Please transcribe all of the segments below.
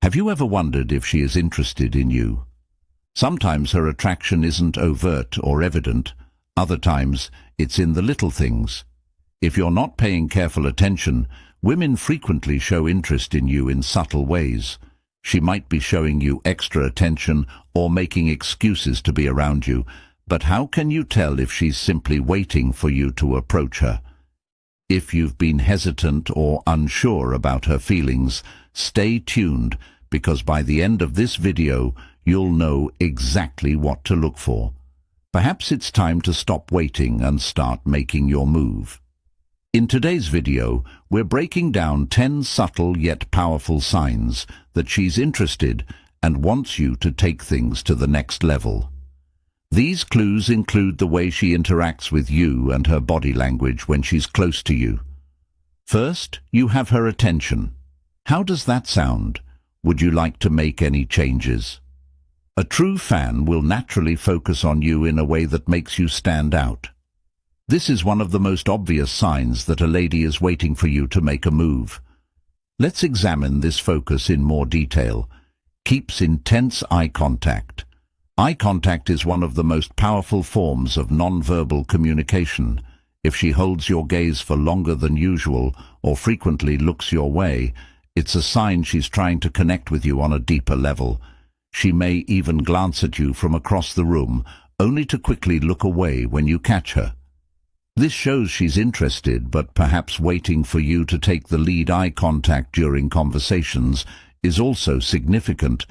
Have you ever wondered if she is interested in you? Sometimes her attraction isn't overt or evident. Other times, it's in the little things. If you're not paying careful attention, women frequently show interest in you in subtle ways. She might be showing you extra attention or making excuses to be around you, but how can you tell if she's simply waiting for you to approach her? If you've been hesitant or unsure about her feelings, stay tuned, because by the end of this video, you'll know exactly what to look for. Perhaps it's time to stop waiting and start making your move. In today's video, we're breaking down 10 subtle yet powerful signs that she's interested and wants you to take things to the next level. These clues include the way she interacts with you and her body language when she's close to you. First, you have her attention. How does that sound? Would you like to make any changes? A true fan will naturally focus on you in a way that makes you stand out. This is one of the most obvious signs that a lady is waiting for you to make a move. Let's examine this focus in more detail. Keeps intense eye contact. Eye contact is one of the most powerful forms of non-verbal communication. If she holds your gaze for longer than usual or frequently looks your way, it's a sign she's trying to connect with you on a deeper level. She may even glance at you from across the room, only to quickly look away when you catch her. This shows she's interested, but perhaps waiting for you to take the lead. Eye contact during conversations is also significant.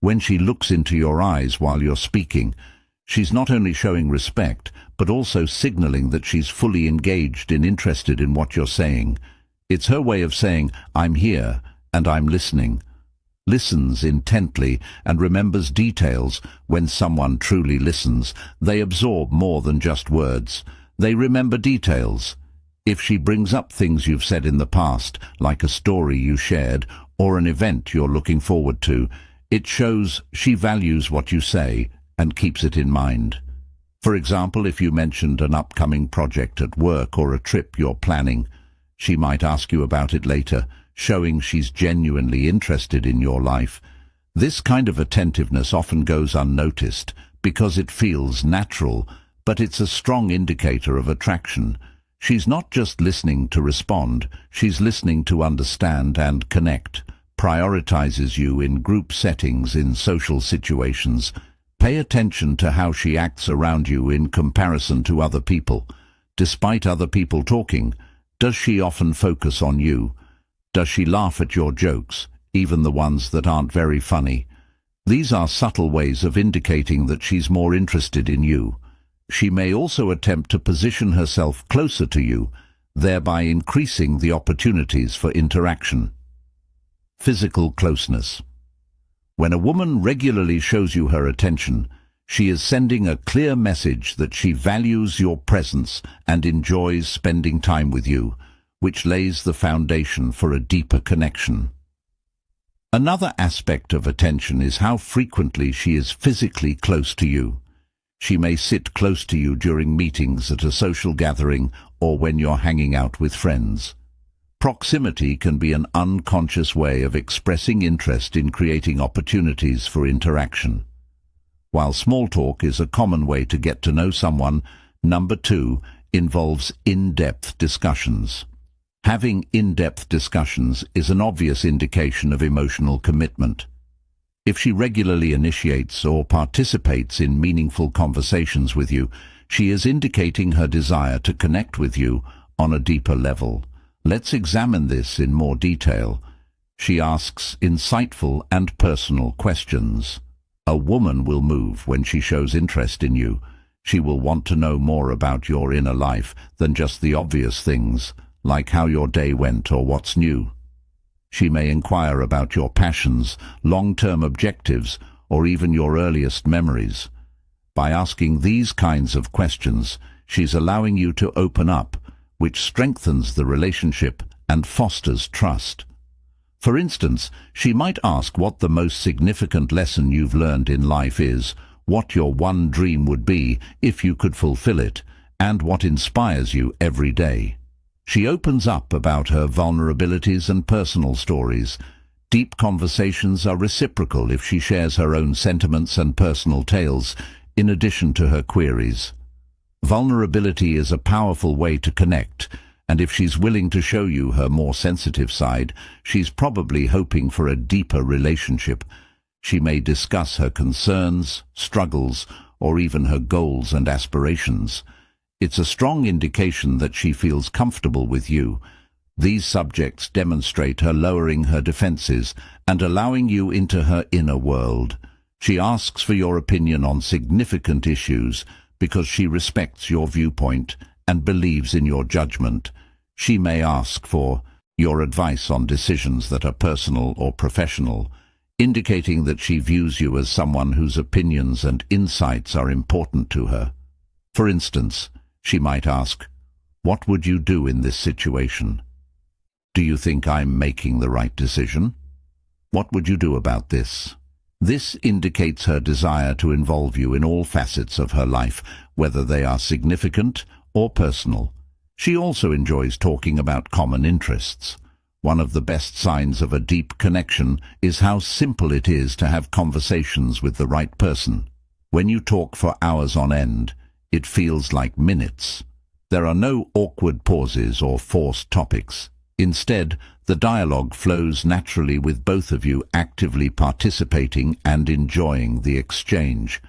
When she looks into your eyes while you're speaking, she's not only showing respect, but also signaling that she's fully engaged and interested in what you're saying. It's her way of saying, "I'm here, and I'm listening." Listens intently and remembers details. When someone truly listens, they absorb more than just words. They remember details. If she brings up things you've said in the past, like a story you shared or an event you're looking forward to, it shows she values what you say and keeps it in mind. For example, if you mentioned an upcoming project at work or a trip you're planning, she might ask you about it later, showing she's genuinely interested in your life. This kind of attentiveness often goes unnoticed because it feels natural, but it's a strong indicator of attraction. She's not just listening to respond, she's listening to understand and connect. Prioritizes you in group settings, in social situations. Pay attention to how she acts around you in comparison to other people. Despite other people talking, does she often focus on you? Does she laugh at your jokes, even the ones that aren't very funny? These are subtle ways of indicating that she's more interested in you. She may also attempt to position herself closer to you, thereby increasing the opportunities for interaction. Physical closeness. When a woman regularly shows you her attention, she is sending a clear message that she values your presence and enjoys spending time with you, which lays the foundation for a deeper connection. Another aspect of attention is how frequently she is physically close to you. She may sit close to you during meetings at a social gathering or when you're hanging out with friends. Proximity can be an unconscious way of expressing interest in creating opportunities for interaction. While small talk is a common way to get to know someone, number 2 involves in-depth discussions. Having in-depth discussions is an obvious indication of emotional commitment. If she regularly initiates or participates in meaningful conversations with you, she is indicating her desire to connect with you on a deeper level. Let's examine this in more detail. She asks insightful and personal questions. A woman will move when she shows interest in you. She will want to know more about your inner life than just the obvious things, like how your day went or what's new. She may inquire about your passions, long-term objectives, or even your earliest memories. By asking these kinds of questions, she's allowing you to open up, which strengthens the relationship and fosters trust. For instance, she might ask what the most significant lesson you've learned in life is, what your one dream would be if you could fulfill it, and what inspires you every day. She opens up about her vulnerabilities and personal stories, Deep conversations are reciprocal if she shares her own sentiments and personal tales, in addition to her queries. Vulnerability is a powerful way to connect, and if she's willing to show you her more sensitive side, she's probably hoping for a deeper relationship. She may discuss her concerns, struggles, or even her goals and aspirations. It's a strong indication that she feels comfortable with you. These subjects demonstrate her lowering her defenses and allowing you into her inner world. She asks for your opinion on significant issues because she respects your viewpoint and believes in your judgment. She may ask for your advice on decisions that are personal or professional, indicating that she views you as someone whose opinions and insights are important to her. For instance, she might ask, "What would you do in this situation? Do you think I'm making the right decision? What would you do about this?" This indicates her desire to involve you in all facets of her life, whether they are significant or personal. She also enjoys talking about common interests. One of the best signs of a deep connection is how simple it is to have conversations with the right person. When you talk for hours on end, it feels like minutes. There are no awkward pauses or forced topics. Instead, the dialogue flows naturally with both of you actively participating and enjoying the exchange.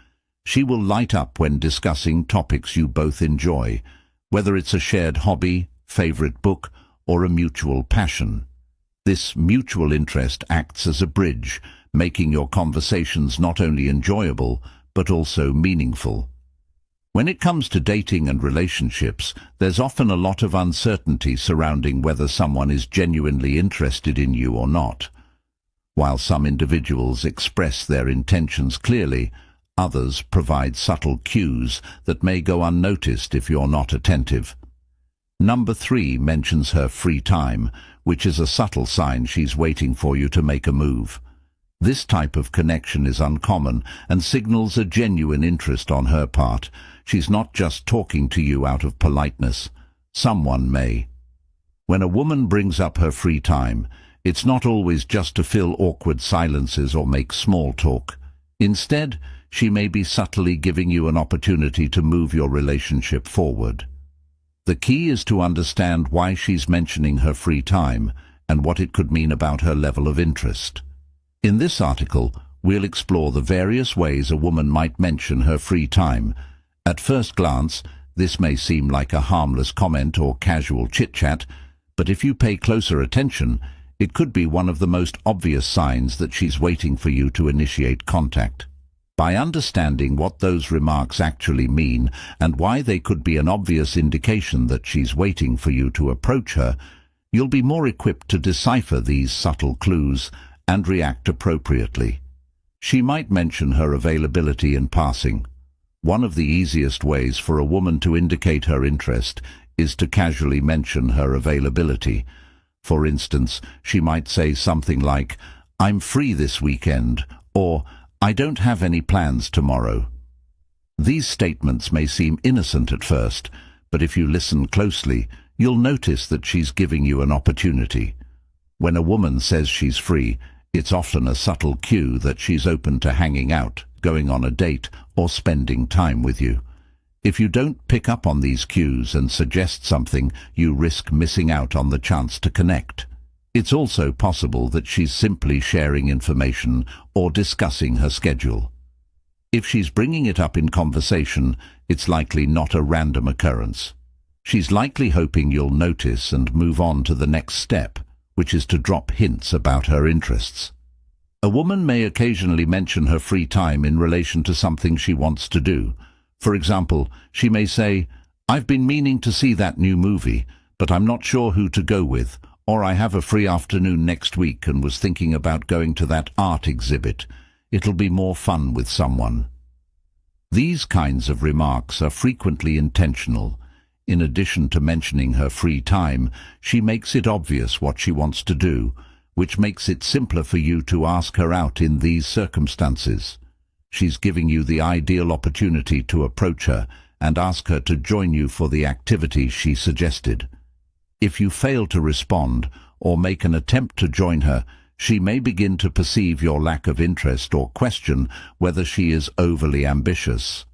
She will light up when discussing topics you both enjoy, whether it's a shared hobby, favorite book, or a mutual passion. This mutual interest acts as a bridge, making your conversations not only enjoyable, but also meaningful. When it comes to dating and relationships, there's often a lot of uncertainty surrounding whether someone is genuinely interested in you or not. While some individuals express their intentions clearly, others provide subtle cues that may go unnoticed if you're not attentive. Number 3 mentions her free time, which is a subtle sign she's waiting for you to make a move. This type of connection is uncommon and signals a genuine interest on her part. She's not just talking to you out of politeness. Someone may. When a woman brings up her free time, it's not always just to fill awkward silences or make small talk. Instead, she may be subtly giving you an opportunity to move your relationship forward. The key is to understand why she's mentioning her free time and what it could mean about her level of interest. In this article, we'll explore the various ways a woman might mention her free time. At first glance, this may seem like a harmless comment or casual chit-chat, but if you pay closer attention, it could be one of the most obvious signs that she's waiting for you to initiate contact. By understanding what those remarks actually mean and why they could be an obvious indication that she's waiting for you to approach her, you'll be more equipped to decipher these subtle clues and react appropriately. She might mention her availability in passing. One of the easiest ways for a woman to indicate her interest is to casually mention her availability. For instance, she might say something like, "I'm free this weekend," or "I don't have any plans tomorrow." These statements may seem innocent at first, but if you listen closely, you'll notice that she's giving you an opportunity. When a woman says she's free, it's often a subtle cue that she's open to hanging out, going on a date, or spending time with you. If you don't pick up on these cues and suggest something, you risk missing out on the chance to connect. It's also possible that she's simply sharing information or discussing her schedule. If she's bringing it up in conversation, it's likely not a random occurrence. She's likely hoping you'll notice and move on to the next step, which is to drop hints about her interests. A woman may occasionally mention her free time in relation to something she wants to do. For example, she may say, "I've been meaning to see that new movie, but I'm not sure who to go with," or "I have a free afternoon next week and was thinking about going to that art exhibit. It'll be more fun with someone." These kinds of remarks are frequently intentional. In addition to mentioning her free time, she makes it obvious what she wants to do, which makes it simpler for you to ask her out in these circumstances. She's giving you the ideal opportunity to approach her and ask her to join you for the activity she suggested. If you fail to respond or make an attempt to join her, She may begin to perceive your lack of interest or question whether she is overly ambitious.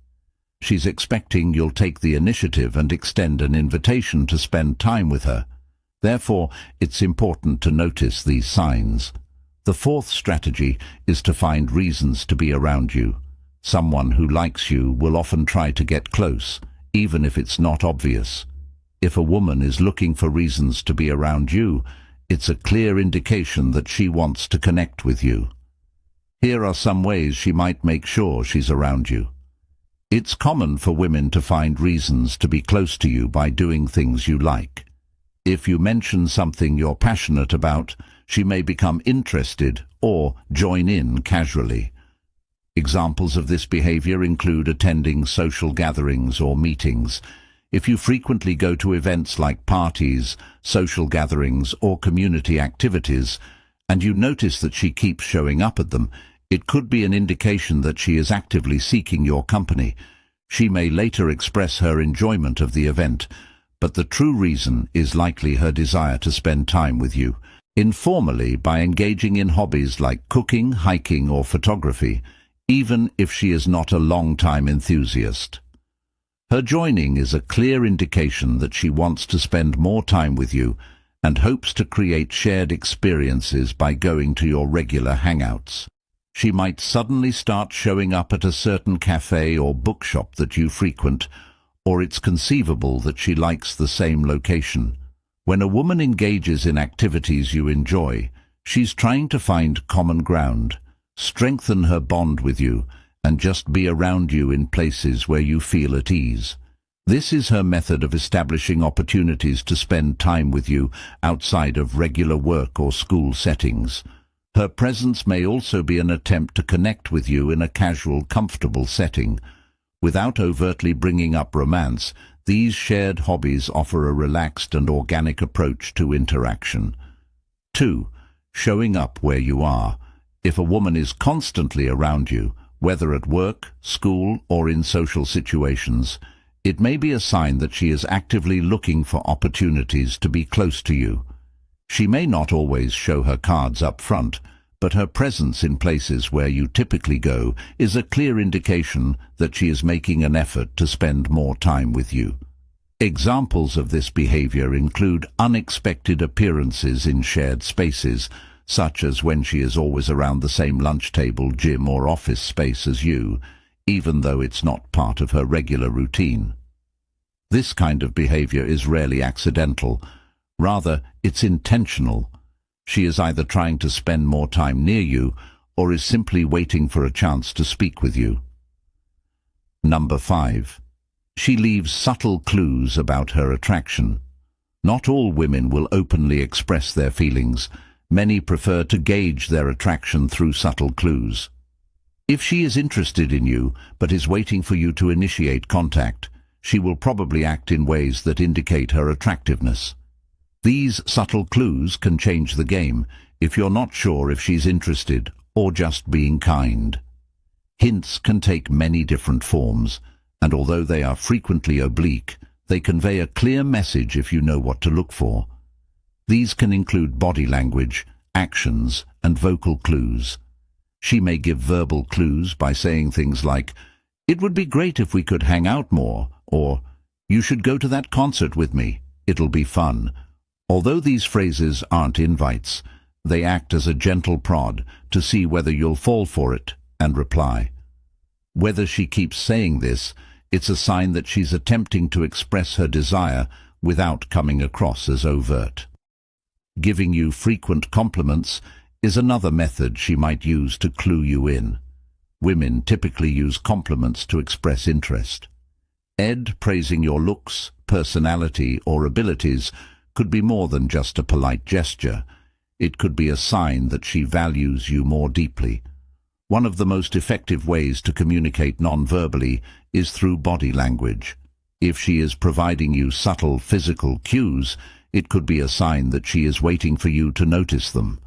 She's expecting you'll take the initiative and extend an invitation to spend time with her. Therefore, it's important to notice these signs. The fourth strategy is to find reasons to be around you. Someone who likes you will often try to get close, even if it's not obvious. If a woman is looking for reasons to be around you, it's a clear indication that she wants to connect with you. Here are some ways she might make sure she's around you. It's common for women to find reasons to be close to you by doing things you like. If you mention something you're passionate about, she may become interested or join in casually. Examples of this behavior include attending social gatherings or meetings. If you frequently go to events like parties, social gatherings, or community activities, and you notice that she keeps showing up at them, it could be an indication that she is actively seeking your company. She may later express her enjoyment of the event, but the true reason is likely her desire to spend time with you. Informally, by engaging in hobbies like cooking, hiking, or photography, even if she is not a long-time enthusiast. Her joining is a clear indication that she wants to spend more time with you and hopes to create shared experiences by going to your regular hangouts. She might suddenly start showing up at a certain cafe or bookshop that you frequent, or it's conceivable that she likes the same location. When a woman engages in activities you enjoy, she's trying to find common ground, strengthen her bond with you, and just be around you in places where you feel at ease. This is her method of establishing opportunities to spend time with you outside of regular work or school settings. Her presence may also be an attempt to connect with you in a casual, comfortable setting. Without overtly bringing up romance, these shared hobbies offer a relaxed and organic approach to interaction. 2. Showing up where you are. If a woman is constantly around you, whether at work, school, or in social situations, it may be a sign that she is actively looking for opportunities to be close to you. She may not always show her cards up front, but her presence in places where you typically go is a clear indication that she is making an effort to spend more time with you. Examples of this behavior include unexpected appearances in shared spaces, such as when she is always around the same lunch table, gym, or office space as you, even though it's not part of her regular routine. This kind of behavior is rarely accidental. Rather, it's intentional. She is either trying to spend more time near you or is simply waiting for a chance to speak with you. Number 5. She leaves subtle clues about her attraction. Not all women will openly express their feelings. Many prefer to gauge their attraction through subtle clues. If she is interested in you, but is waiting for you to initiate contact, she will probably act in ways that indicate her attractiveness. These subtle clues can change the game if you're not sure if she's interested or just being kind. Hints can take many different forms, and although they are frequently oblique, they convey a clear message if you know what to look for. These can include body language, actions, and vocal clues. She may give verbal clues by saying things like, "It would be great if we could hang out more," or "You should go to that concert with me, it'll be fun." Although these phrases aren't invites, they act as a gentle prod to see whether you'll fall for it and reply. Whether she keeps saying this, it's a sign that she's attempting to express her desire without coming across as overt. Giving you frequent compliments is another method she might use to clue you in. Women typically use compliments to express interest. Praising your looks, personality, or abilities could be more than just a polite gesture. It could be a sign that she values you more deeply. One of the most effective ways to communicate non-verbally is through body language. If she is providing you subtle physical cues, it could be a sign that she is waiting for you to notice them.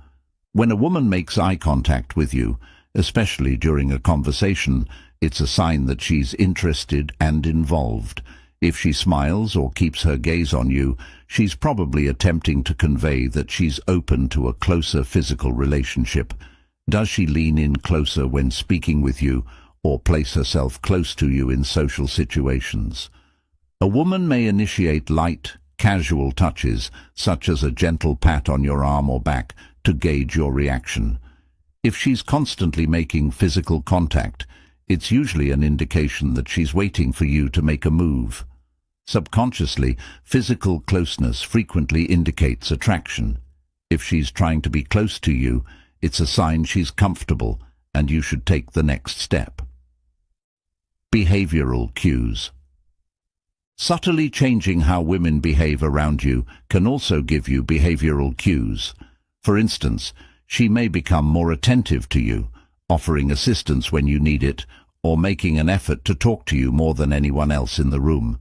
When a woman makes eye contact with you, especially during a conversation, it's a sign that she's interested and involved. If she smiles or keeps her gaze on you, she's probably attempting to convey that she's open to a closer physical relationship. Does she lean in closer when speaking with you, or place herself close to you in social situations? A woman may initiate light, casual touches, such as a gentle pat on your arm or back, to gauge your reaction. If she's constantly making physical contact, it's usually an indication that she's waiting for you to make a move. Subconsciously, physical closeness frequently indicates attraction. If she's trying to be close to you, it's a sign she's comfortable, and you should take the next step. Behavioral cues. Subtly changing how women behave around you can also give you behavioral cues. For instance, she may become more attentive to you, offering assistance when you need it, or making an effort to talk to you more than anyone else in the room.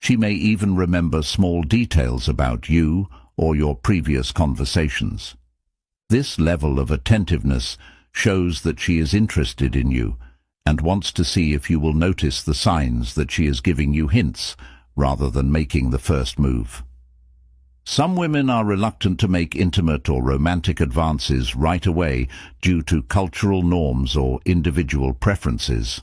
She may even remember small details about you or your previous conversations. This level of attentiveness shows that she is interested in you and wants to see if you will notice the signs that she is giving you hints rather than making the first move. Some women are reluctant to make intimate or romantic advances right away due to cultural norms or individual preferences.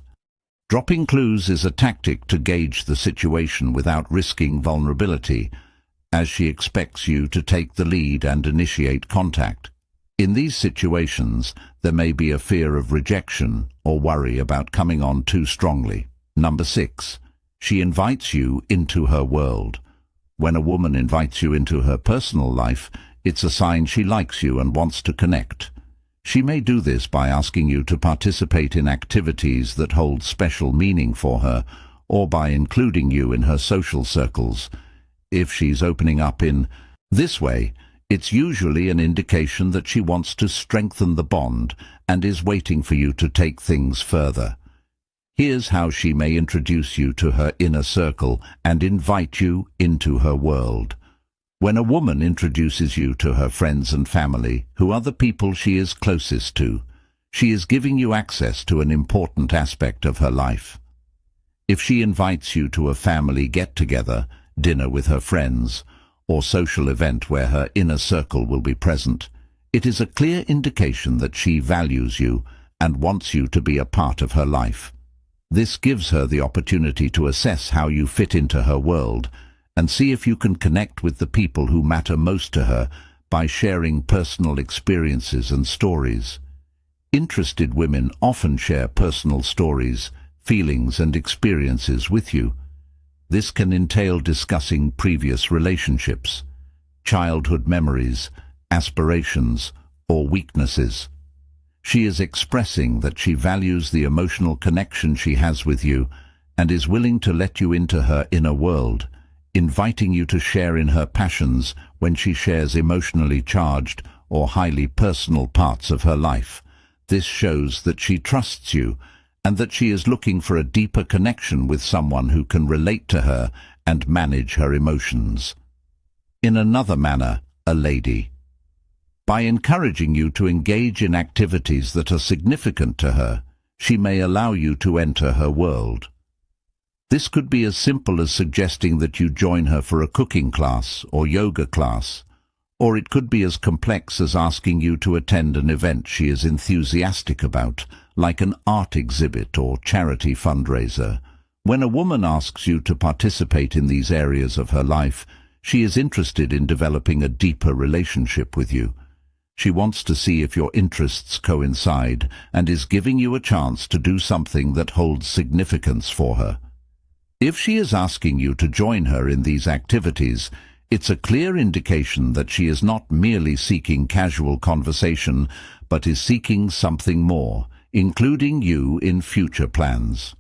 Dropping clues is a tactic to gauge the situation without risking vulnerability, as she expects you to take the lead and initiate contact. In these situations, there may be a fear of rejection or worry about coming on too strongly. Number 6. She invites you into her world. When a woman invites you into her personal life, it's a sign she likes you and wants to connect. She may do this by asking you to participate in activities that hold special meaning for her, or by including you in her social circles. If she's opening up in this way, it's usually an indication that she wants to strengthen the bond and is waiting for you to take things further. Here's how she may introduce you to her inner circle and invite you into her world. When a woman introduces you to her friends and family, who are the people she is closest to, she is giving you access to an important aspect of her life. If she invites you to a family get-together, dinner with her friends, or social event where her inner circle will be present, it is a clear indication that she values you and wants you to be a part of her life. This gives her the opportunity to assess how you fit into her world and see if you can connect with the people who matter most to her by sharing personal experiences and stories. Interested women often share personal stories, feelings and experiences with you. This can entail discussing previous relationships, childhood memories, aspirations, or weaknesses. She is expressing that she values the emotional connection she has with you and is willing to let you into her inner world, inviting you to share in her passions when she shares emotionally charged or highly personal parts of her life. This shows that she trusts you and that she is looking for a deeper connection with someone who can relate to her and manage her emotions. In another manner, a lady. By encouraging you to engage in activities that are significant to her, she may allow you to enter her world. This could be as simple as suggesting that you join her for a cooking class or yoga class, or it could be as complex as asking you to attend an event she is enthusiastic about, like an art exhibit or charity fundraiser. When a woman asks you to participate in these areas of her life, she is interested in developing a deeper relationship with you. She wants to see if your interests coincide and is giving you a chance to do something that holds significance for her. If she is asking you to join her in these activities, it's a clear indication that she is not merely seeking casual conversation, but is seeking something more, including you in future plans.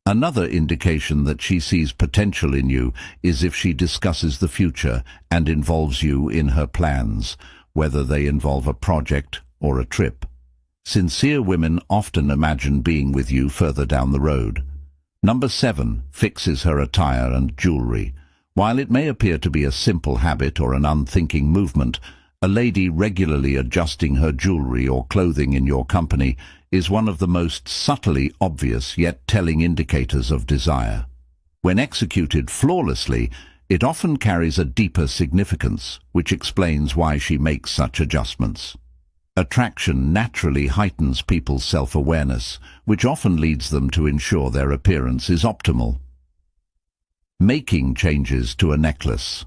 Another indication that she sees potential in you is if she discusses the future and involves you in her plans, whether they involve a project or a trip. Sincere women often imagine being with you further down the road. Number 7 fixes her attire and jewelry. While it may appear to be a simple habit or an unthinking movement, a lady regularly adjusting her jewelry or clothing in your company is one of the most subtly obvious yet telling indicators of desire. When executed flawlessly, it often carries a deeper significance, which explains why she makes such adjustments. Attraction naturally heightens people's self-awareness, which often leads them to ensure their appearance is optimal. Making changes to a necklace.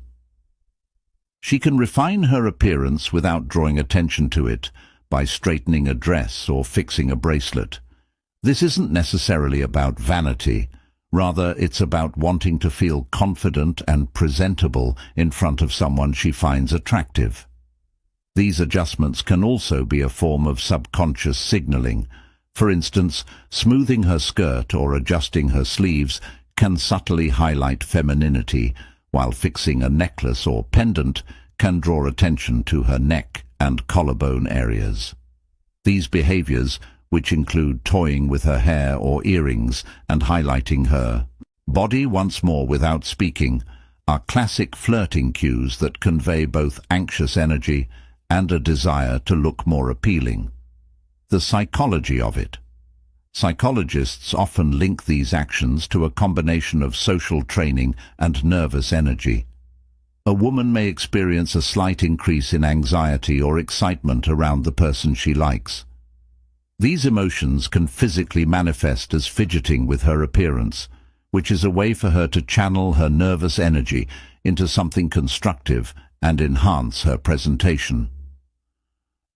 She can refine her appearance without drawing attention to it by straightening a dress or fixing a bracelet. This isn't necessarily about vanity. Rather, it's about wanting to feel confident and presentable in front of someone she finds attractive. These adjustments can also be a form of subconscious signaling. For instance, smoothing her skirt or adjusting her sleeves can subtly highlight femininity, while fixing a necklace or pendant can draw attention to her neck and collarbone areas. These behaviors, which include toying with her hair or earrings and highlighting her body once more without speaking, are classic flirting cues that convey both anxious energy and a desire to look more appealing. The psychology of it. Psychologists often link these actions to a combination of social training and nervous energy. A woman may experience a slight increase in anxiety or excitement around the person she likes. These emotions can physically manifest as fidgeting with her appearance, which is a way for her to channel her nervous energy into something constructive and enhance her presentation.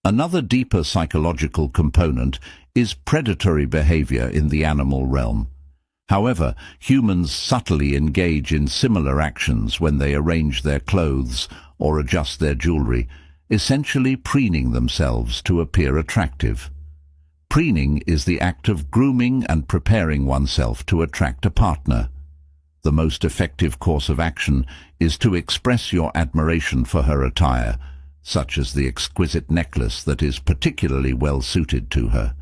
Another deeper psychological component is predatory behavior in the animal realm. However, humans subtly engage in similar actions when they arrange their clothes or adjust their jewelry, essentially preening themselves to appear attractive. Preening is the act of grooming and preparing oneself to attract a partner. The most effective course of action is to express your admiration for her attire, such as the exquisite necklace that is particularly well suited to her.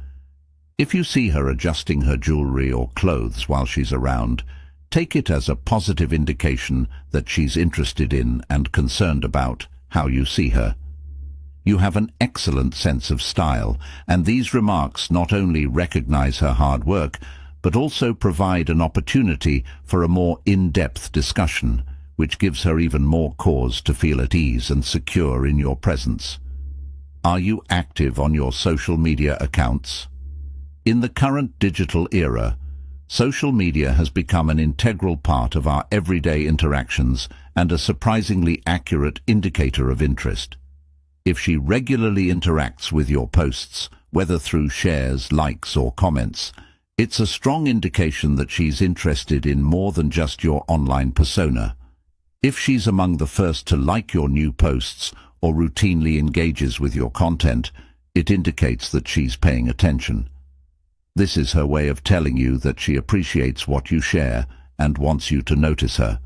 If you see her adjusting her jewelry or clothes while she's around, take it as a positive indication that she's interested in and concerned about how you see her. You have an excellent sense of style, and these remarks not only recognize her hard work, but also provide an opportunity for a more in-depth discussion, which gives her even more cause to feel at ease and secure in your presence. Are you active on your social media accounts? In the current digital era, social media has become an integral part of our everyday interactions and a surprisingly accurate indicator of interest. If she regularly interacts with your posts, whether through shares, likes, or comments, it's a strong indication that she's interested in more than just your online persona. If she's among the first to like your new posts or routinely engages with your content, it indicates that she's paying attention. This is her way of telling you that she appreciates what you share and wants you to notice her.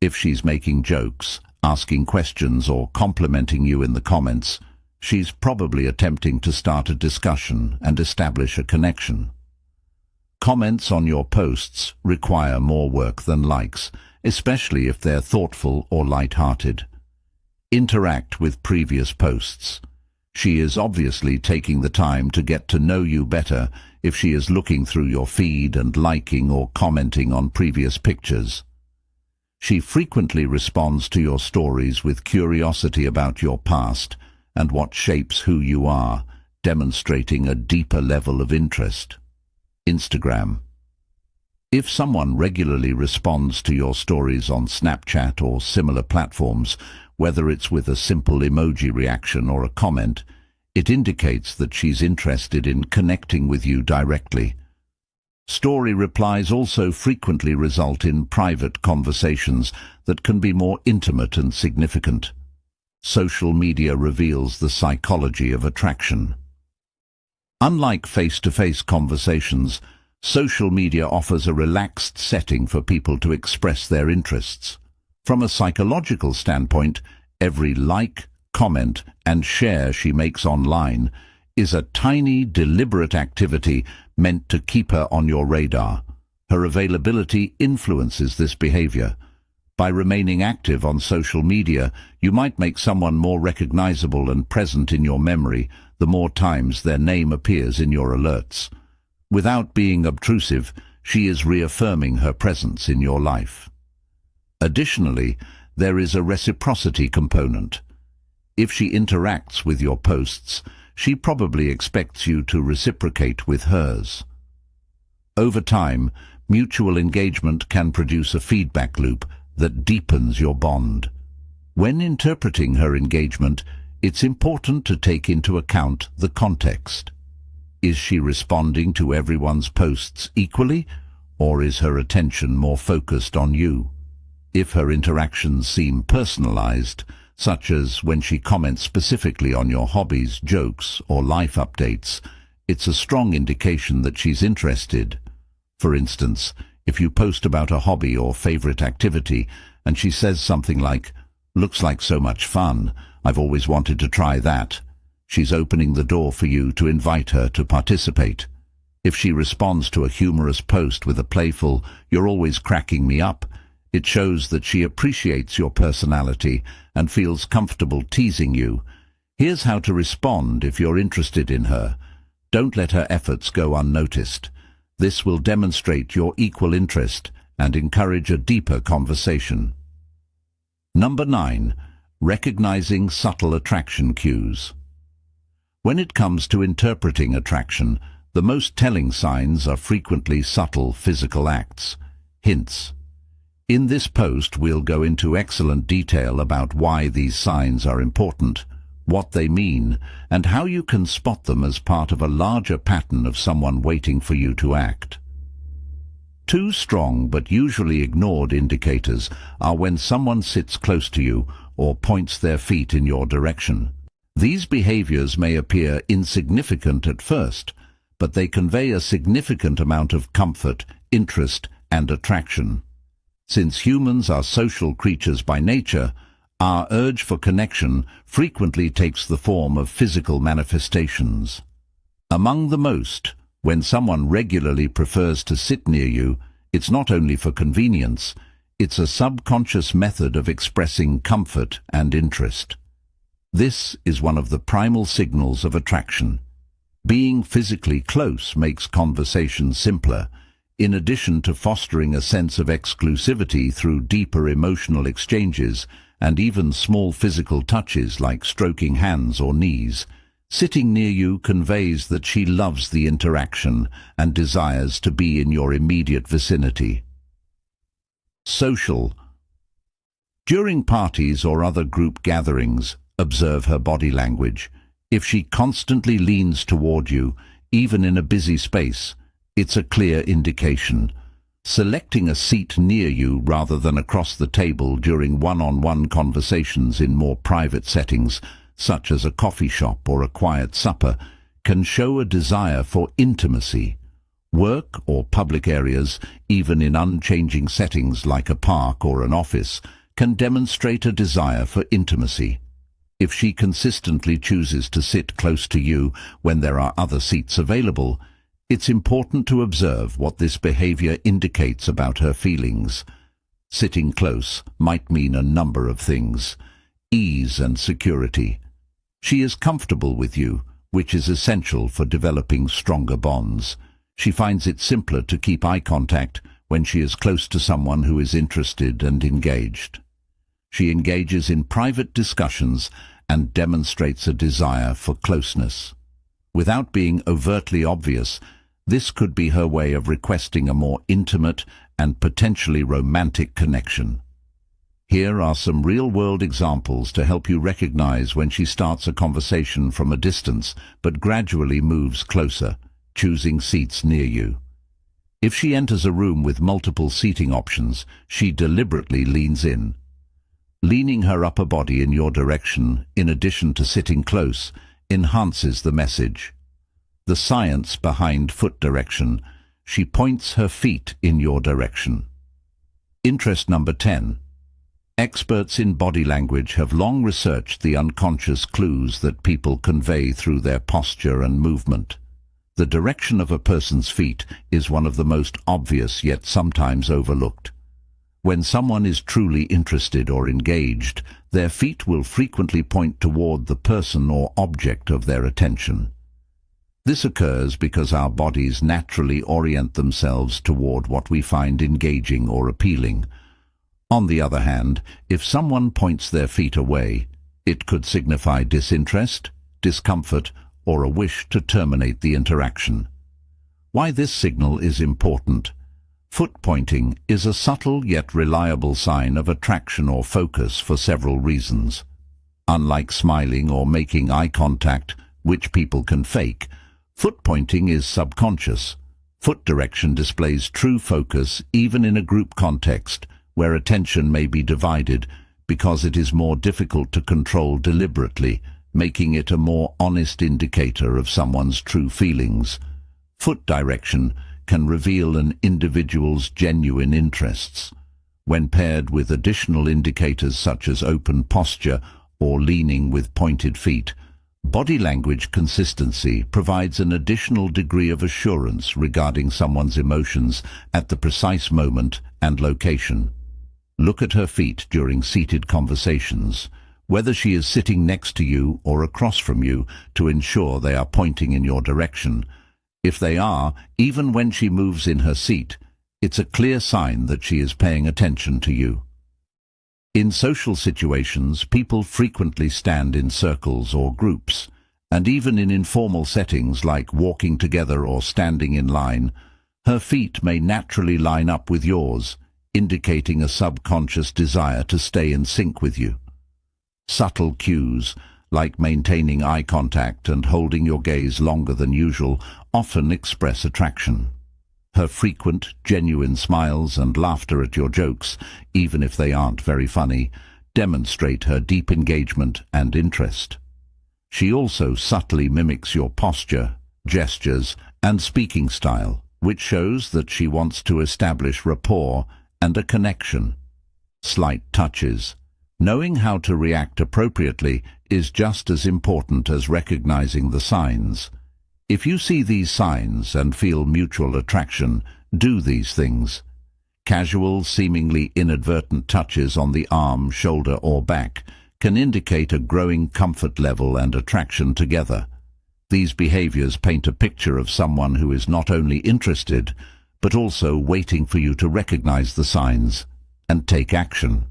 If she's making jokes, asking questions, or complimenting you in the comments, she's probably attempting to start a discussion and establish a connection. Comments on your posts require more work than likes, especially if they're thoughtful or light-hearted. Interact with previous posts. She is obviously taking the time to get to know you better if she is looking through your feed and liking or commenting on previous pictures. She frequently responds to your stories with curiosity about your past and what shapes who you are, demonstrating a deeper level of interest. Instagram. If someone regularly responds to your stories on Snapchat or similar platforms, whether it's with a simple emoji reaction or a comment, it indicates that she's interested in connecting with you directly. Story replies also frequently result in private conversations that can be more intimate and significant. Social media reveals the psychology of attraction. Unlike face-to-face conversations, social media offers a relaxed setting for people to express their interests. From a psychological standpoint, every like, comment, and share she makes online is a tiny, deliberate activity meant to keep her on your radar. Her availability influences this behavior. By remaining active on social media, you might make someone more recognizable and present in your memory the more times their name appears in your alerts. Without being obtrusive, she is reaffirming her presence in your life. Additionally, there is a reciprocity component. If she interacts with your posts, she probably expects you to reciprocate with hers. Over time, mutual engagement can produce a feedback loop that deepens your bond. When interpreting her engagement, it's important to take into account the context. Is she responding to everyone's posts equally, or is her attention more focused on you? If her interactions seem personalized, such as when she comments specifically on your hobbies, jokes, or life updates, it's a strong indication that she's interested. For instance, if you post about a hobby or favorite activity, and she says something like, "Looks like so much fun, I've always wanted to try that," she's opening the door for you to invite her to participate. If she responds to a humorous post with a playful, "You're always cracking me up," it shows that she appreciates your personality and feels comfortable teasing you. Here's how to respond if you're interested in her. Don't let her efforts go unnoticed. This will demonstrate your equal interest and encourage a deeper conversation. Number 9. Recognizing subtle attraction cues. When it comes to interpreting attraction, the most telling signs are frequently subtle physical acts, hints. In this post, we'll go into excellent detail about why these signs are important, what they mean, and how you can spot them as part of a larger pattern of someone waiting for you to act. Two strong but usually ignored indicators are when someone sits close to you or points their feet in your direction. These behaviors may appear insignificant at first, but they convey a significant amount of comfort, interest, and attraction. Since humans are social creatures by nature, our urge for connection frequently takes the form of physical manifestations. Among the most, when someone regularly prefers to sit near you, it's not only for convenience, it's a subconscious method of expressing comfort and interest. This is one of the primal signals of attraction. Being physically close makes conversation simpler, in addition to fostering a sense of exclusivity through deeper emotional exchanges and even small physical touches like stroking hands or knees. Sitting near you conveys that she loves the interaction and desires to be in your immediate vicinity. Social. During parties or other group gatherings, observe her body language. If she constantly leans toward you, even in a busy space, it's a clear indication. Selecting a seat near you rather than across the table during one-on-one conversations in more private settings, such as a coffee shop or a quiet supper, can show a desire for intimacy. Work or public areas, even in unchanging settings like a park or an office, can demonstrate a desire for intimacy. If she consistently chooses to sit close to you when there are other seats available, it's important to observe what this behavior indicates about her feelings. Sitting close might mean a number of things. Ease and security. She is comfortable with you, which is essential for developing stronger bonds. She finds it simpler to keep eye contact when she is close to someone who is interested and engaged. She engages in private discussions and demonstrates a desire for closeness. Without being overtly obvious, this could be her way of requesting a more intimate and potentially romantic connection. Here are some real-world examples to help you recognize when she starts a conversation from a distance but gradually moves closer, choosing seats near you. If she enters a room with multiple seating options, she deliberately leans in. Leaning her upper body in your direction, in addition to sitting close, enhances the message. The science behind foot direction. She points her feet in your direction. Interest number 10. Experts in body language have long researched the unconscious clues that people convey through their posture and movement. The direction of a person's feet is one of the most obvious yet sometimes overlooked. When someone is truly interested or engaged, their feet will frequently point toward the person or object of their attention. This occurs because our bodies naturally orient themselves toward what we find engaging or appealing. On the other hand, if someone points their feet away, it could signify disinterest, discomfort, or a wish to terminate the interaction. Why this signal is important. Foot pointing is a subtle yet reliable sign of attraction or focus for several reasons. Unlike smiling or making eye contact, which people can fake, foot pointing is subconscious. Foot direction displays true focus even in a group context, where attention may be divided, because it is more difficult to control deliberately, making it a more honest indicator of someone's true feelings. Foot direction can reveal an individual's genuine interests. When paired with additional indicators such as open posture or leaning with pointed feet, body language consistency provides an additional degree of assurance regarding someone's emotions at the precise moment and location. Look at her feet during seated conversations, whether she is sitting next to you or across from you, to ensure they are pointing in your direction. If they are, even when she moves in her seat, it's a clear sign that she is paying attention to you. In social situations, people frequently stand in circles or groups, and even in informal settings like walking together or standing in line, her feet may naturally line up with yours, indicating a subconscious desire to stay in sync with you. Subtle cues, like maintaining eye contact and holding your gaze longer than usual, often express attraction. Her frequent, genuine smiles and laughter at your jokes, even if they aren't very funny, demonstrate her deep engagement and interest. She also subtly mimics your posture, gestures, and speaking style, which shows that she wants to establish rapport and a connection. Slight touches. Knowing how to react appropriately is just as important as recognizing the signs. If you see these signs and feel mutual attraction, do these things. Casual, seemingly inadvertent touches on the arm, shoulder, or back can indicate a growing comfort level and attraction together. These behaviors paint a picture of someone who is not only interested, but also waiting for you to recognize the signs and take action.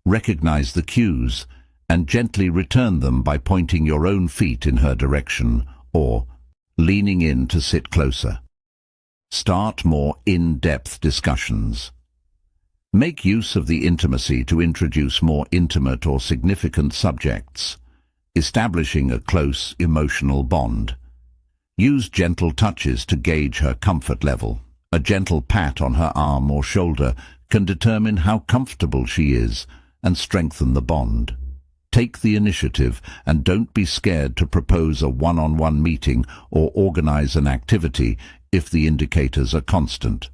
Recognize the cues and gently return them by pointing your own feet in her direction or leaning in to sit closer. Start more in-depth discussions. Make use of the intimacy to introduce more intimate or significant subjects, establishing a close emotional bond. Use gentle touches to gauge her comfort level. A gentle pat on her arm or shoulder can determine how comfortable she is and strengthen the bond. Take the initiative and don't be scared to propose a one-on-one meeting or organize an activity if the indicators are constant.